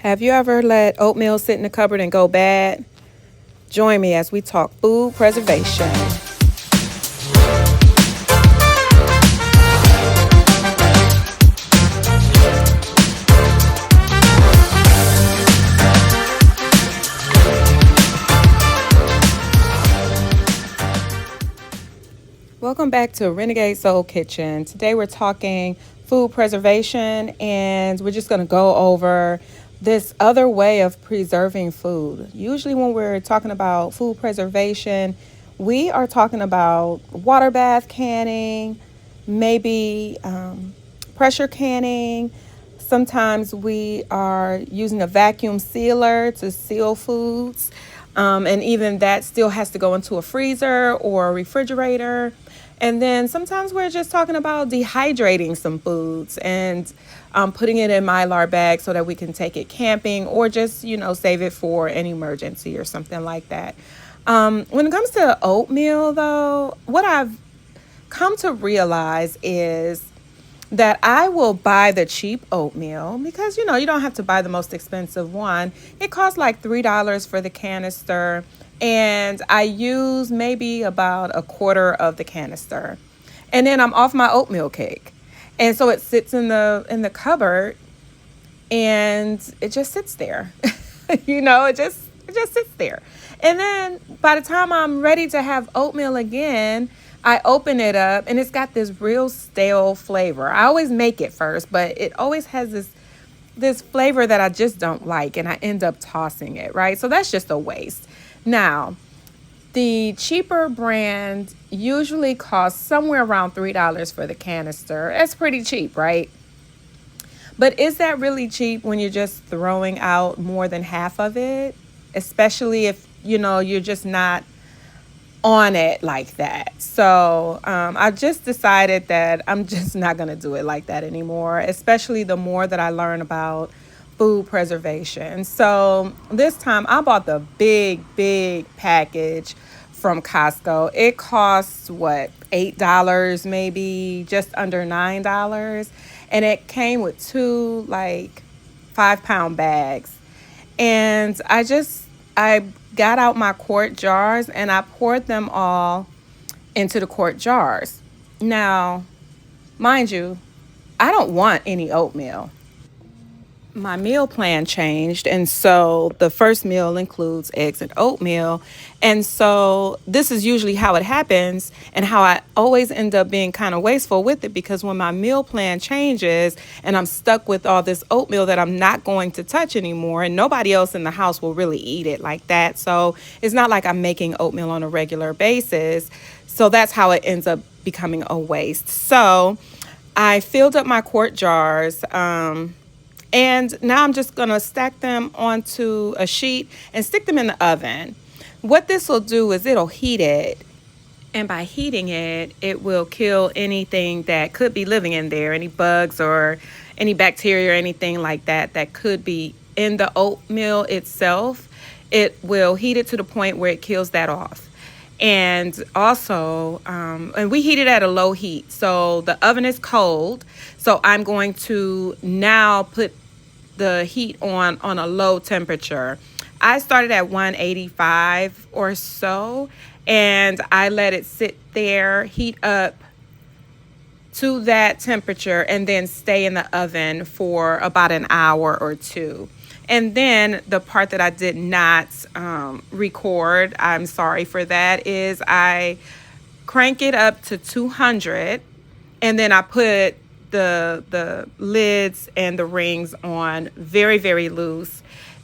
Have you ever let oatmeal sit in the cupboard and go bad? Join me as we talk food preservation. Welcome back to Renegade Soul Kitchen. Today we're talking food preservation, and we're just going to go over this other way of preserving food. Usually when we're talking about food preservation, we are talking about water bath canning, maybe pressure canning. Sometimes we are using a vacuum sealer to seal foods. And even that still has to go into a freezer or a refrigerator. And then sometimes we're just talking about dehydrating some foods and putting it in Mylar bags so that we can take it camping or just, save it for an emergency or something like that. When it comes to oatmeal, though, what I've come to realize is that I will buy the cheap oatmeal because, you don't have to buy the most expensive one. It costs like $3 for the canister, and I use maybe about a quarter of the canister. And then I'm off my oatmeal cake. And so it sits in the cupboard and it just sits there. It just sits there. And then by the time I'm ready to have oatmeal again, I open it up and it's got this real stale flavor. I always make it first, but it always has this flavor that I just don't like, and I end up tossing it, right? So that's just a waste. Now, the cheaper brand usually costs somewhere around $3 for the canister. That's pretty cheap, right? But is that really cheap when you're just throwing out more than half of it? Especially if, you're just not on it like that. So I just decided that I'm just not going to do it like that anymore, especially the more that I learn about food preservation. So this time I bought the big package from Costco. It costs $8 maybe, just under $9. And it came with two 5-pound bags. And I got out my quart jars and I poured them all into the quart jars. Now, mind you, I don't want any oatmeal. My meal plan changed, and so the first meal includes eggs and oatmeal. And so this is usually how it happens and how I always end up being kind of wasteful with it, because when my meal plan changes and I'm stuck with all this oatmeal that I'm not going to touch anymore, and nobody else in the house will really eat it like that. So it's not like I'm making oatmeal on a regular basis. So that's how it ends up becoming a waste. So I filled up my quart jars, and now I'm just going to stack them onto a sheet and stick them in the oven. What this will do is it'll heat it. And by heating it, it will kill anything that could be living in there, any bugs or any bacteria or anything like that that could be in the oatmeal itself. It will heat it to the point where it kills that off. And also, and we heat it at a low heat. So the oven is cold. So I'm going to now put the heat on a low temperature. I started at 185 or so, and I let it sit there, heat up to that temperature, and then stay in the oven for about an hour or two. And then the part that I did not record, I'm sorry for that, is I crank it up to 200, and then I put the lids and the rings on very, very loose.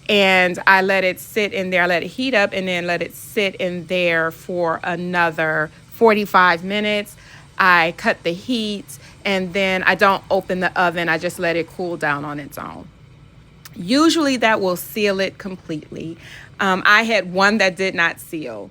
And I let it sit in there. I let it heat up and then let it sit in there for another 45 minutes. I cut the heat, and then I don't open the oven. I just let it cool down on its own. Usually that will seal it completely. I had one that did not seal.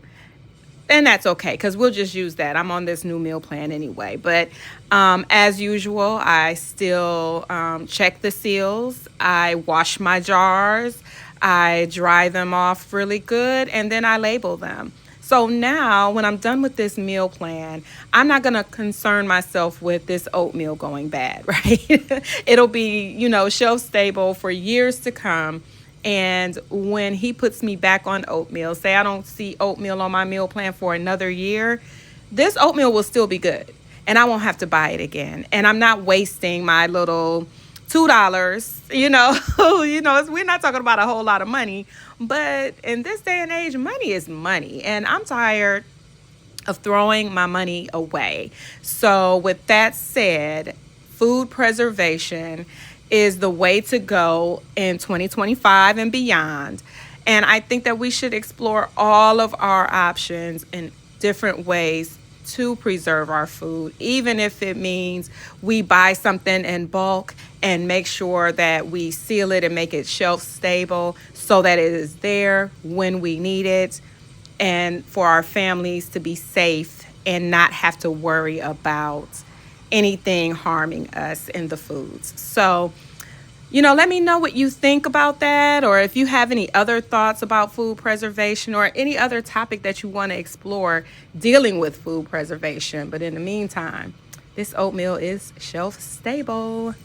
And that's okay, because we'll just use that. I'm on this new meal plan anyway. But as usual, I still check the seals. I wash my jars. I dry them off really good, and then I label them. So now when I'm done with this meal plan, I'm not going to concern myself with this oatmeal going bad, right? It'll be, shelf stable for years to come. And when he puts me back on oatmeal, say I don't see oatmeal on my meal plan for another year, this oatmeal will still be good. And I won't have to buy it again. And I'm not wasting my little $2, we're not talking about a whole lot of money. But in this day and age, money is money. And I'm tired of throwing my money away. So, with that said, food preservation is the way to go in 2025 and beyond. And I think that we should explore all of our options in different ways to preserve our food, even if it means we buy something in bulk and make sure that we seal it and make it shelf stable so that it is there when we need it, and for our families to be safe and not have to worry about anything harming us in the foods. So, let me know what you think about that, or if you have any other thoughts about food preservation or any other topic that you want to explore dealing with food preservation. But in the meantime, this oatmeal is shelf stable.